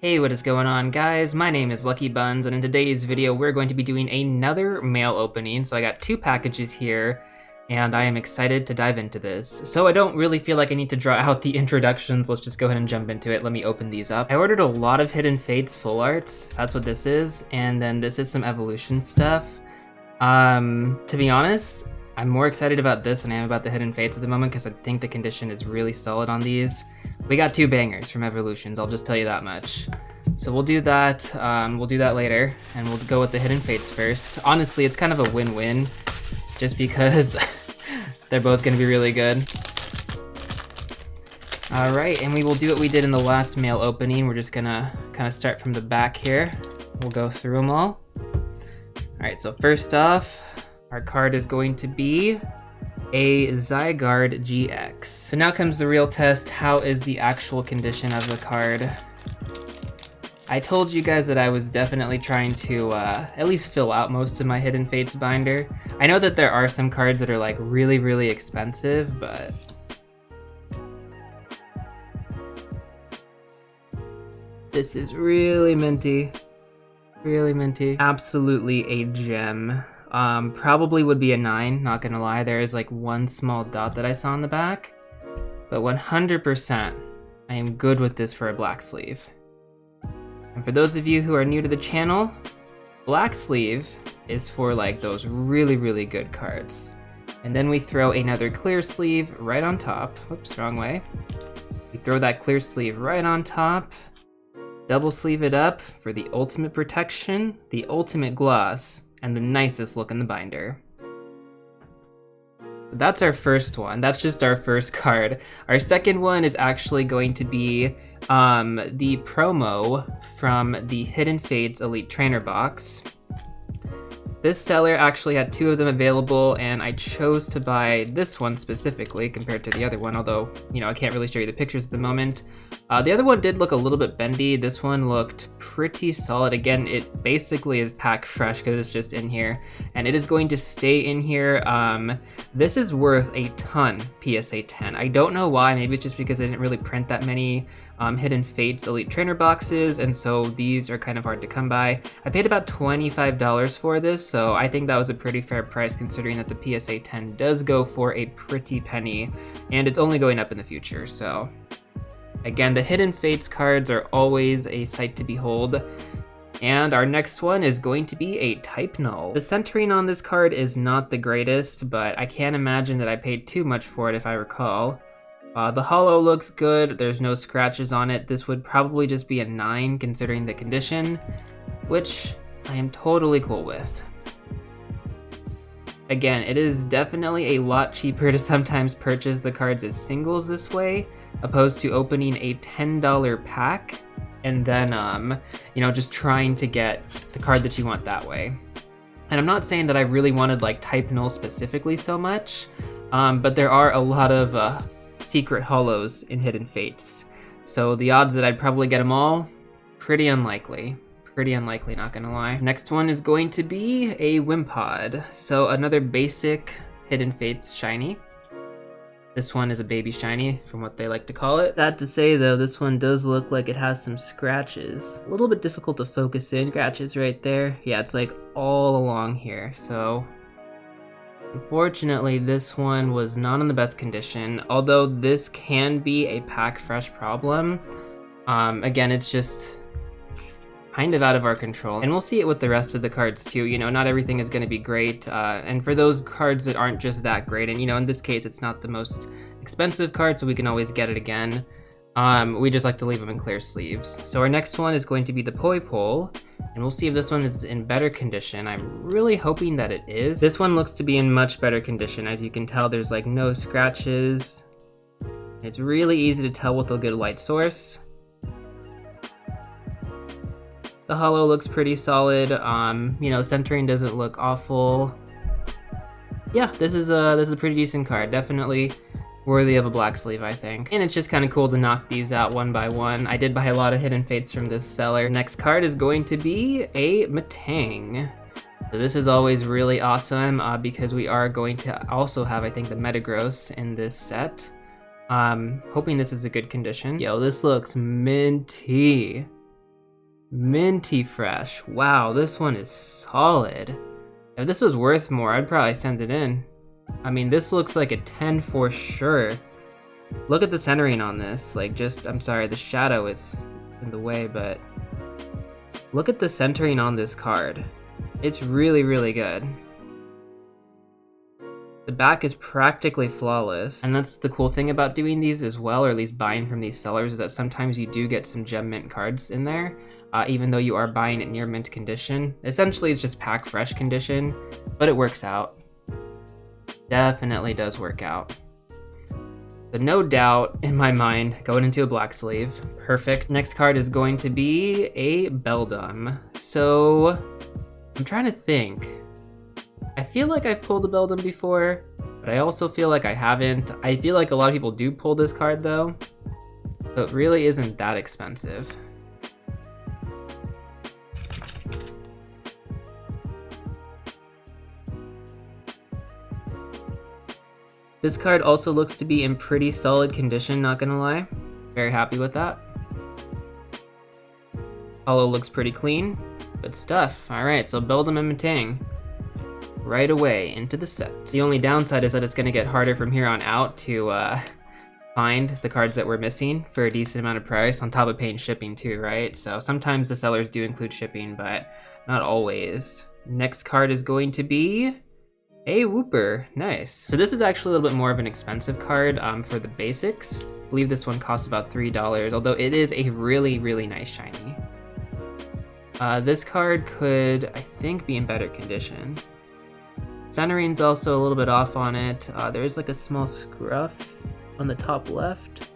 Hey, what is going on, guys? My name is LuckyBunz, and in today's video we're going to be doing another mail opening. So I got two packages here, and I am excited to dive into this. So I don't really feel like I need to draw out the introductions. Let's just go ahead and jump into it. Let me open these up. I ordered a lot of Hidden Fates full arts. That's what this is, and then this is some evolution stuff. To be honest, I'm more excited about this than I am about the Hidden Fates at the moment because I think the condition is really solid on these. We got two bangers from evolutions, I'll just tell you that much. So we'll do that later, and we'll go with the Hidden Fates first. Honestly, it's kind of a win-win, just because they're both gonna be really good. All right, and we will do what we did in the last mail opening. We're just gonna kind of start from the back here. We'll go through them all. All right, so first off, our card is going to be a Zygarde Gx. So now comes the real test. How is the actual condition of the card? I told you guys that I was definitely trying to at least fill out most of my Hidden Fates binder. I know that there are some cards that are like really, really expensive, but this is really minty. Really minty. Absolutely a gem. Probably would be a 9, not gonna lie. There is like one small dot that I saw on the back, but 100% I am good with this for a black sleeve. And for those of you who are new to the channel, black sleeve is for like those really, really good cards. And then we throw another clear sleeve right on top. Whoops, wrong way. We throw that clear sleeve right on top, double sleeve it up for the ultimate protection, the ultimate gloss, and the nicest look in the binder. That's our first one. That's just our first card. Our second one is actually going to be the promo from the Hidden Fates Elite Trainer box. This seller actually had two of them available, and I chose to buy this one specifically compared to the other one, although, you know, I can't really show you the pictures at the moment. The other one did look a little bit bendy. This one looked pretty solid. Again, it basically is pack fresh because it's just in here, and it is going to stay in here. This is worth a ton PSA 10. I don't know why. Maybe it's just because I didn't really print that many Hidden Fates Elite Trainer boxes, and so these are kind of hard to come by. I paid about $25 for this, so I think that was a pretty fair price considering that the PSA 10 does go for a pretty penny, and it's only going up in the future, so. Again, the Hidden Fates cards are always a sight to behold. And our next one is going to be a Type Null. The centering on this card is not the greatest, but I can't imagine that I paid too much for it if I recall. The holo looks good, there's no scratches on it. This would probably just be a 9 considering the condition, which I am totally cool with. Again, it is definitely a lot cheaper to sometimes purchase the cards as singles this way, opposed to opening a $10 pack and then, you know, just trying to get the card that you want that way. And I'm not saying that I really wanted like Type Null specifically so much, but there are a lot of secret holos in Hidden Fates. So the odds that I'd probably get them all, pretty unlikely. Pretty unlikely, not gonna lie. Next one is going to be a Wimpod. So another basic Hidden Fates shiny. This one is a baby shiny, from what they like to call it. Sad to say though, this one does look like it has some scratches. A little bit difficult to focus in. Scratches right there. Yeah, it's like all along here, so. Unfortunately, this one was not in the best condition, although this can be a pack fresh problem. Again, it's just kind of out of our control, and we'll see it with the rest of the cards too. You know, not everything is going to be great, and for those cards that aren't just that great, and you know, in this case it's not the most expensive card, so we can always get it again. We just like to leave them in clear sleeves. So our next one is going to be the Poipole, and we'll see if this one is in better condition. I'm really hoping that it is. This one looks to be in much better condition. As you can tell, there's like no scratches. It's really easy to tell with a good light source. The holo looks pretty solid. You know, centering doesn't look awful. Yeah, this is a pretty decent card. Definitely worthy of a black sleeve, I think. And it's just kind of cool to knock these out one by one. I did buy a lot of Hidden Fates from this seller. Next card is going to be a Metang. So this is always really awesome because we are going to also have, I think, the Metagross in this set. Hoping this is a good condition. Yo, this looks minty. Minty fresh. Wow, this one is solid. If this was worth more, I'd probably send it in. I mean, this looks like a 10 for sure. Look at the centering on this. Like, just, I'm sorry, the shadow is in the way, but look at the centering on this card. It's really, really good. The back is practically flawless, and that's the cool thing about doing these as well, or at least buying from these sellers, is that sometimes you do get some gem mint cards in there, even though you are buying it near mint condition. Essentially, it's just pack fresh condition, but it works out. Definitely does work out. So no doubt in my mind, going into a black sleeve. Perfect. Next card is going to be a Beldum. So I'm trying to think. I feel like I've pulled a Beldum before, but I also feel like I haven't. I feel like a lot of people do pull this card though, so it really isn't that expensive. This card also looks to be in pretty solid condition, not gonna lie. Very happy with that. Holo looks pretty clean. Good stuff. Alright, so Beldum and Metang right away into the set. The only downside is that it's gonna get harder from here on out to find the cards that we're missing for a decent amount of price, on top of paying shipping too, right? So sometimes the sellers do include shipping, but not always. Next card is going to be a Wooper. Nice. So this is actually a little bit more of an expensive card for the basics. I believe this one costs about $3, although it is a really, really nice shiny. This card could, I think, be in better condition. Centering's also a little bit off on it. There's like a small scruff on the top left.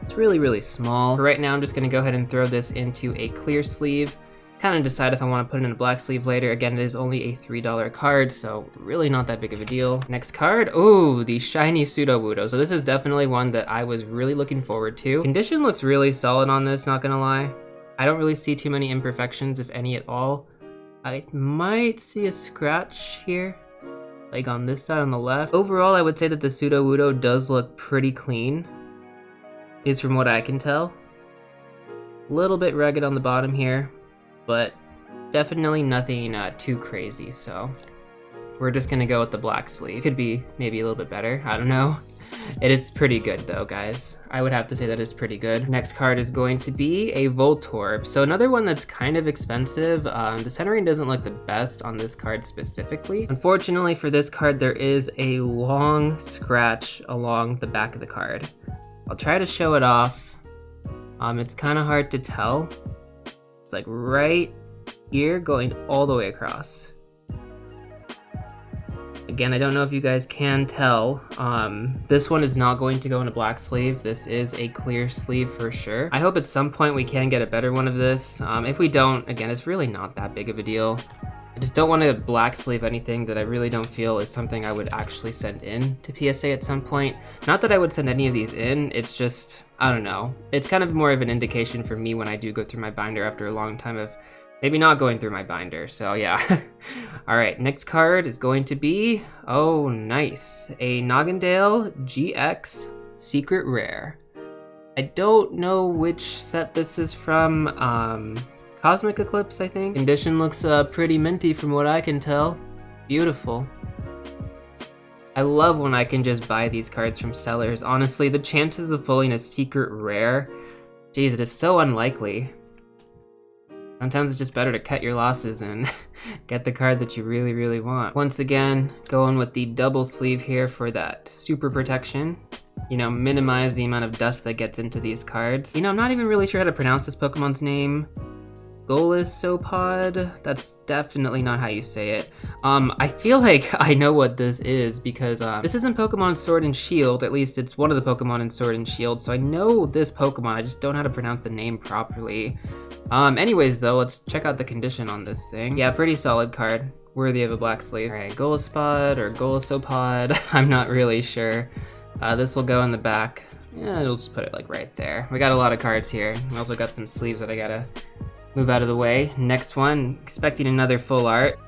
It's really, really small. For right now, I'm just gonna go ahead and throw this into a clear sleeve. Kind of decide if I want to put it in a black sleeve later. Again, it is only a $3 card, so really not that big of a deal. Next card, oh, the shiny Sudowoodo. So this is definitely one that I was really looking forward to. Condition looks really solid on this, not gonna lie. I don't really see too many imperfections, if any at all. I might see a scratch here, like on this side on the left. Overall, I would say that the Sudowoodo does look pretty clean, is from what I can tell. A little bit rugged on the bottom here, but definitely nothing too crazy, so we're just gonna go with the black sleeve. Could be maybe a little bit better, I don't know. It is pretty good though, guys. I would have to say that it's pretty good. Next card is going to be a Voltorb. So another one that's kind of expensive. The centering doesn't look the best on this card specifically. Unfortunately for this card, there is a long scratch along the back of the card. I'll try to show it off. It's kind of hard to tell. It's like right here going all the way across. Again, I don't know if you guys can tell. This one is not going to go in a black sleeve. This is a clear sleeve for sure. I hope at some point we can get a better one of this. If we don't, again, it's really not that big of a deal. I just don't want to black sleeve anything that I really don't feel is something I would actually send in to PSA at some point. Not that I would send any of these in, it's just, I don't know. It's kind of more of an indication for me when I do go through my binder after a long time of maybe not going through my binder, so yeah. All right, next card is going to be, oh nice, a Naganadel GX Secret Rare. I don't know which set this is from, Cosmic Eclipse, I think. Condition looks pretty minty from what I can tell. Beautiful. I love when I can just buy these cards from sellers. Honestly, the chances of pulling a secret rare, geez, it is so unlikely. Sometimes it's just better to cut your losses and get the card that you really, really want. Once again, going with the double sleeve here for that super protection. You know, minimize the amount of dust that gets into these cards. You know, I'm not even really sure how to pronounce this Pokemon's name. Golisopod? That's definitely not how you say it. I feel like I know what this is because this isn't Pokemon Sword and Shield, at least it's one of the Pokemon in Sword and Shield, so I know this Pokemon, I just don't know how to pronounce the name properly. Anyways though, let's check out the condition on this thing. Yeah, pretty solid card, worthy of a black sleeve. Alright, Golisopod or Golisopod, I'm not really sure. This will go in the back. Yeah, we'll just put it like right there. We got a lot of cards here. We also got some sleeves that I gotta move out of the way. Next one, expecting another full art.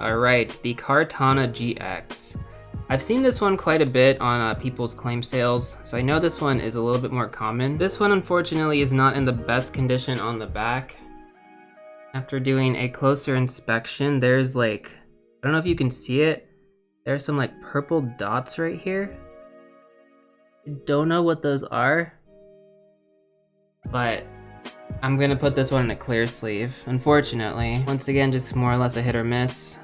All right, the Kartana Gx. I've seen this one quite a bit on people's claim sales, so I know this one is a little bit more common. This one unfortunately is not in the best condition on the back. After doing a closer inspection, there's like, I don't know if you can see it, there's some like purple dots right here. I don't know what those are, but I'm gonna put this one in a clear sleeve, unfortunately. Once again, just more or less a hit or miss.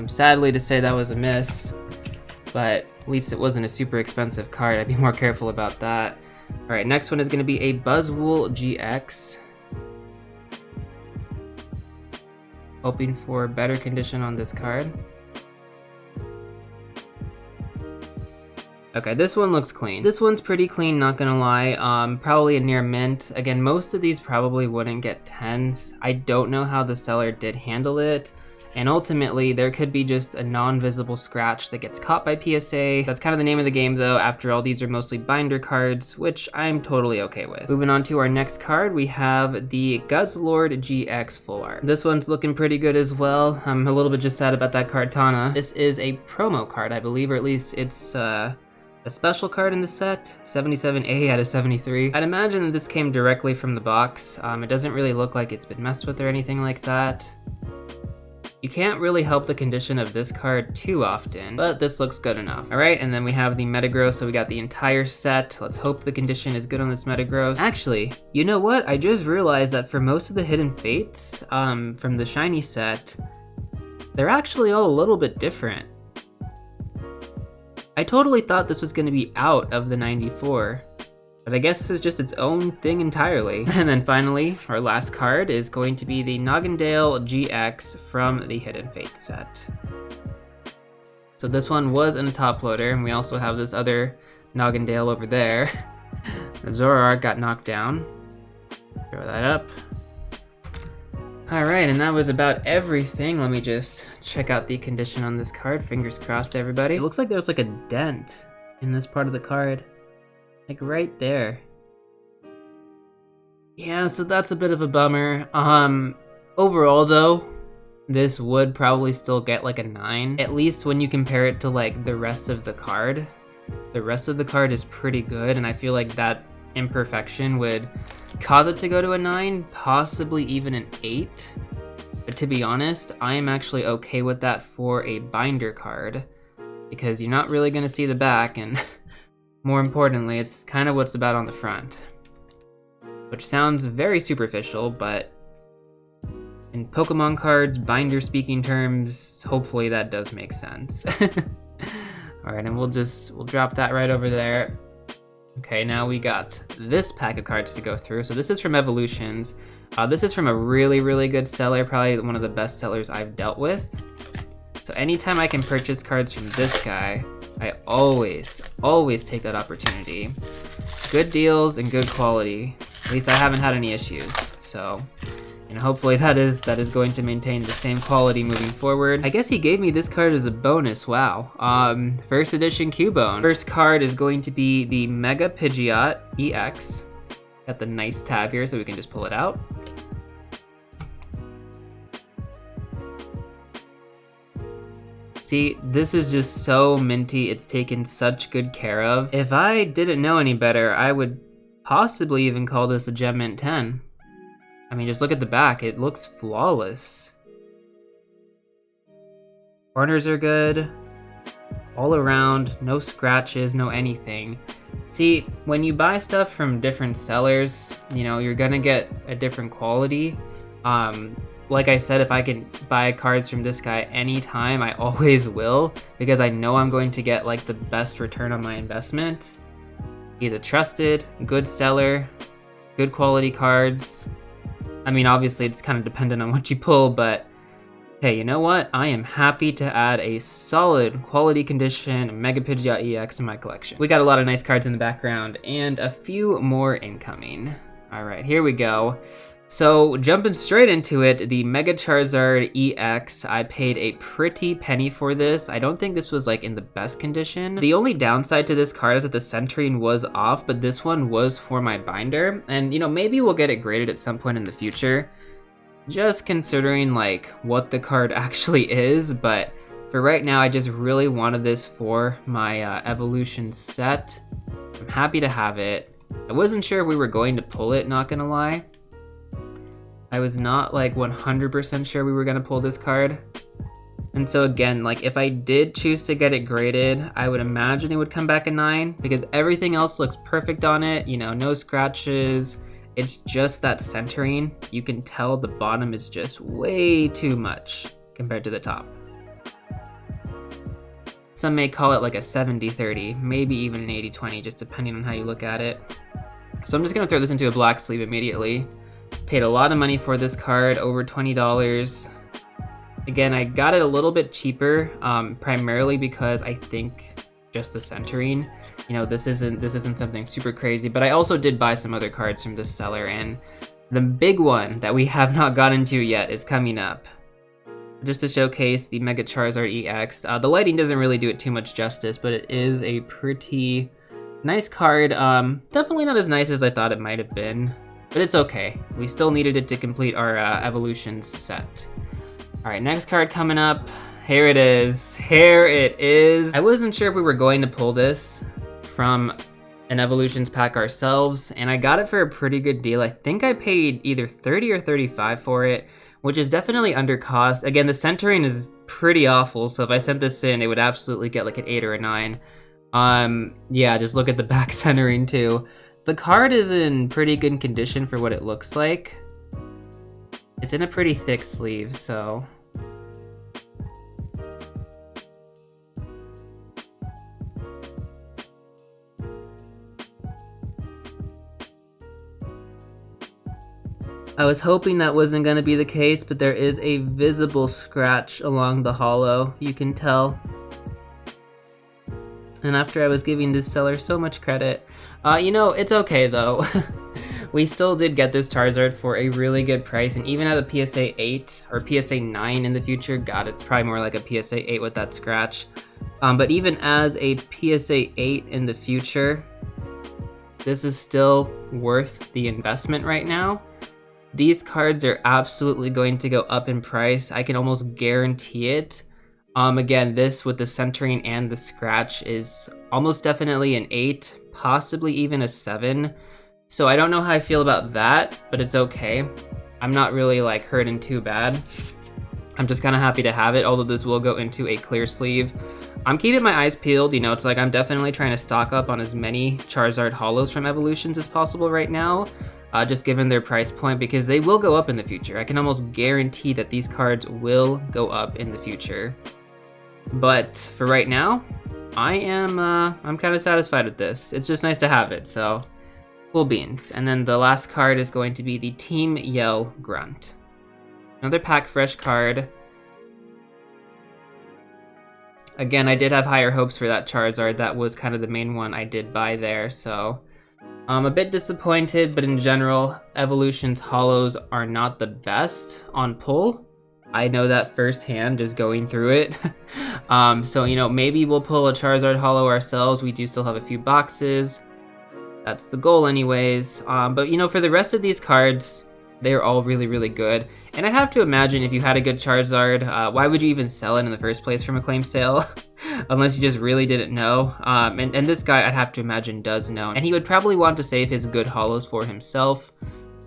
Sadly to say that was a miss, but at least it wasn't a super expensive card. I'd be more careful about that. All right, next one is gonna be a Buzzwole Gx. Hoping for better condition on this card. Okay, this one looks clean. This one's pretty clean, not gonna lie. Probably a near mint. Again, most of these probably wouldn't get 10s. I don't know how the seller did handle it. And ultimately, there could be just a non-visible scratch that gets caught by PSA. That's kind of the name of the game though. After all, these are mostly binder cards, which I'm totally okay with. Moving on to our next card, we have the Zygarde Gx Full Art. This one's looking pretty good as well. I'm a little bit just sad about that Kartana. This is a promo card, I believe, or at least it's a special card in the set, 77A out of 73. I'd imagine that this came directly from the box. It doesn't really look like it's been messed with or anything like that. You can't really help the condition of this card too often, but this looks good enough. All right, and then we have the Metagross, so we got the entire set. Let's hope the condition is good on this Metagross. Actually, you know what? I just realized that for most of the Hidden Fates from the Shiny set, they're actually all a little bit different. I totally thought this was gonna be out of the 94. But I guess this is just its own thing entirely. And then finally, our last card is going to be the Zygarde Gx from the Hidden Fate set. So this one was in a top loader, and we also have this other Zygarde over there. The Zoroark got knocked down. Throw that up. All right, and that was about everything. Let me just check out the condition on this card. Fingers crossed, everybody. It looks like there's like a dent in this part of the card. Like right there. Yeah, so that's a bit of a bummer. Overall though, this would probably still get like a 9. At least when you compare it to like the rest of the card. The rest of the card is pretty good, and I feel like that imperfection would cause it to go to a 9, possibly even an 8. But to be honest, I am actually okay with that for a binder card, because you're not really gonna see the back, and more importantly, it's kind of what's about on the front. Which sounds very superficial, but in Pokemon cards, binder speaking terms, hopefully that does make sense. All right, and we'll drop that right over there. Okay, now we got this pack of cards to go through. So this is from Evolutions. This is from a really, really good seller, probably one of the best sellers I've dealt with. So anytime I can purchase cards from this guy, I always take that opportunity. Good deals and good quality. At least I haven't had any issues. So, you know, hopefully that is going to maintain the same quality moving forward. I guess he gave me this card as a bonus. Wow. First edition Cubone. First card is going to be the Mega Pidgeot Ex. Got the nice tab here so we can just pull it out. See, this is just so minty. It's taken such good care of. If I didn't know any better, I would possibly even call this a Gem Mint 10. I mean, just look at the back. It looks flawless. Corners are good. All around, no scratches, no anything. See, when you buy stuff from different sellers, you know, you're gonna get a different quality. Like I said, if I can buy cards from this guy anytime, I always will, because I know I'm going to get like the best return on my investment. He's a trusted, good seller, good quality cards. I mean, obviously it's kind of dependent on what you pull, but hey, you know what? I am happy to add a solid quality condition Mega Pidgeot EX to my collection. We got a lot of nice cards in the background and a few more incoming. All right, here we go. So jumping straight into it, the Mega Charizard EX, I paid a pretty penny for this. I don't think this was like in the best condition. The only downside to this card is that the centering was off, but this one was for my binder. And you know, maybe we'll get it graded at some point in the future, just considering like what the card actually is. But For right now, I just really wanted this for my evolution set. I'm happy to have it. I wasn't sure if we were going to pull it, not gonna lie. I was not like 100% sure we were gonna pull this card. And so again, like if I did choose to get it graded, I would imagine it would come back a 9 because everything else looks perfect on it. You know, no scratches. It's just that centering. You can tell the bottom is just way too much compared to the top. Some may call it like a 70-30, maybe even an 80-20, just depending on how you look at it. So I'm just gonna throw this into a black sleeve immediately. Paid a lot of money for this card, over $20. Again, I got it a little bit cheaper, primarily because I think just the centering. You know, this isn't something super crazy, but I also did buy some other cards from this seller, and the big one that we have not gotten to yet is coming up. Just to showcase the Mega Charizard Ex. The lighting doesn't really do it too much justice, but it is a pretty nice card. Definitely not as nice as I thought it might have been, but it's okay. We still needed it to complete our evolutions set. All right, next card coming up. Here it is. Here it is. I wasn't sure if we were going to pull this from an evolutions pack ourselves, and I got it for a pretty good deal. I think I paid either 30 or 35 for it, which is definitely under cost. Again, the centering is pretty awful, so if I sent this in, it would absolutely get like an 8 or a 9. Yeah, just look at the back centering too. The card is in pretty good condition for what it looks like. It's in a pretty thick sleeve, so. I was hoping that wasn't going to be the case, but there is a visible scratch along the holo, you can tell. And after I was giving this seller so much credit, you know, it's okay though. We still did get this Charizard for a really good price, and even at a PSA 8 or PSA 9 in the future, God, it's probably more like a PSA 8 with that scratch. But even as a PSA 8 in the future, this is still worth the investment right now. These cards are absolutely going to go up in price. I can almost guarantee it. Again, this with the centering and the scratch is almost definitely an 8, possibly even a 7. So I don't know how I feel about that, but it's okay. I'm not really like hurting too bad. I'm just kind of happy to have it, although this will go into a clear sleeve. I'm keeping my eyes peeled, you know, it's like I'm definitely trying to stock up on as many Charizard Holos from Evolutions as possible right now, just given their price point, because they will go up in the future. I can almost guarantee that these cards will go up in the future. But for right now, I'm kind of satisfied with this. It's just nice to have it, so cool beans. And then the last card is going to be the Team Yell Grunt. Another pack fresh card. Again, I did have higher hopes for that Charizard. That was kind of the main one I did buy there, so I'm a bit disappointed, but in general, Evolutions Holos are not the best on pull. I know that firsthand just going through it. So, you know, maybe we'll pull a Charizard Holo ourselves. We do still have a few boxes. That's the goal anyways. But, you know, for the rest of these cards, they're all really, really good. And I'd have to imagine if you had a good Charizard, why would you even sell it in the first place from a claim sale? Unless you just really didn't know. And this guy, I'd have to imagine, does know. And he would probably want to save his good holos for himself.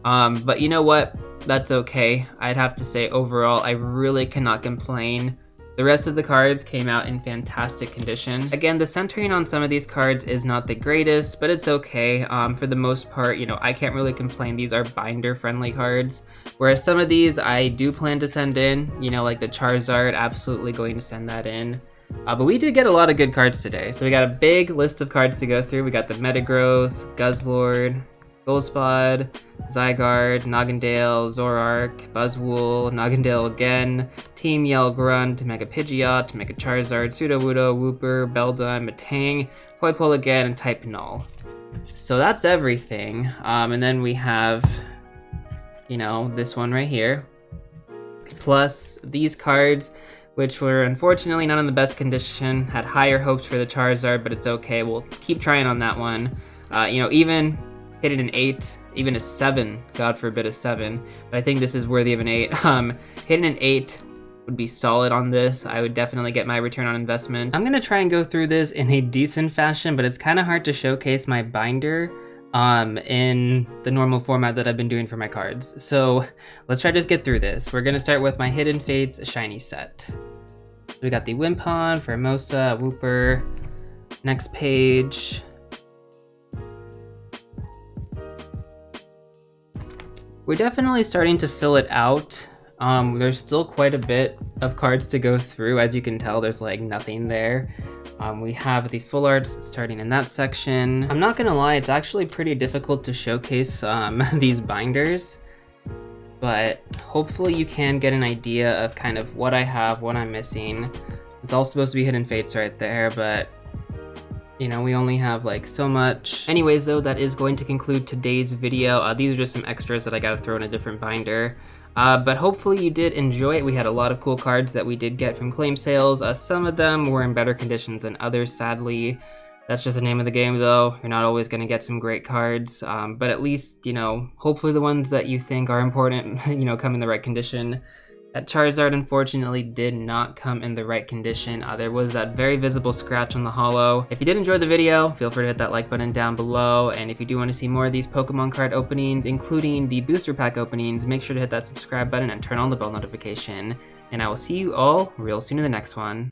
But you know what? That's okay. I'd have to say overall, I really cannot complain. The rest of the cards came out in fantastic condition. Again, the centering on some of these cards is not the greatest, but it's okay. For the most part, you know, I can't really complain. These are binder-friendly cards. Whereas some of these I do plan to send in, you know, like the Charizard, absolutely going to send that in. But we did get a lot of good cards today. So we got a big list of cards to go through. We got the Metagross, Guzzlord, Golspod, Zygarde, Nagendale, Zoroark, Buzzwole, Nagendale again, Team Yell Grunt, Mega Pidgeot, Mega Charizard, Sudowoodo, Wooper, Beldum, Metang, Poipole again, and Type Null. So that's everything. And then we have, you know, this one right here. Plus these cards, which were unfortunately not in the best condition. Had higher hopes for the Charizard, but it's okay. We'll keep trying on that one. You know, even hitting an 8, even a 7, God forbid a 7, but I think this is worthy of an 8. Hitting an 8 would be solid on this. I would definitely get my return on investment. I'm gonna try and go through this in a decent fashion, but it's kind of hard to showcase my binder in the normal format that I've been doing for my cards. So let's try to just get through this. We're gonna start with my Hidden Fates shiny set. We got the Wimpon, Formosa, Wooper. Next page. We're definitely starting to fill it out. There's still quite a bit of cards to go through. As you can tell, there's like nothing there. We have the full arts starting in that section. I'm not gonna lie, it's actually pretty difficult to showcase these binders, but hopefully you can get an idea of kind of what I have, what I'm missing. It's all supposed to be Hidden Fates right there, but you know, we only have like so much. Anyways though, that is going to conclude today's video. These are just some extras that I gotta throw in a different binder. But hopefully you did enjoy it. We had a lot of cool cards that we did get from claim sales. Some of them were in better conditions than others, sadly. That's just the name of the game though. You're not always gonna get some great cards, but at least, you know, hopefully the ones that you think are important, you know, come in the right condition. That Charizard unfortunately did not come in the right condition. There was that very visible scratch on the holo. If you did enjoy the video, feel free to hit that like button down below. And if you do want to see more of these Pokemon card openings, including the booster pack openings, make sure to hit that subscribe button and turn on the bell notification. And I will see you all real soon in the next one.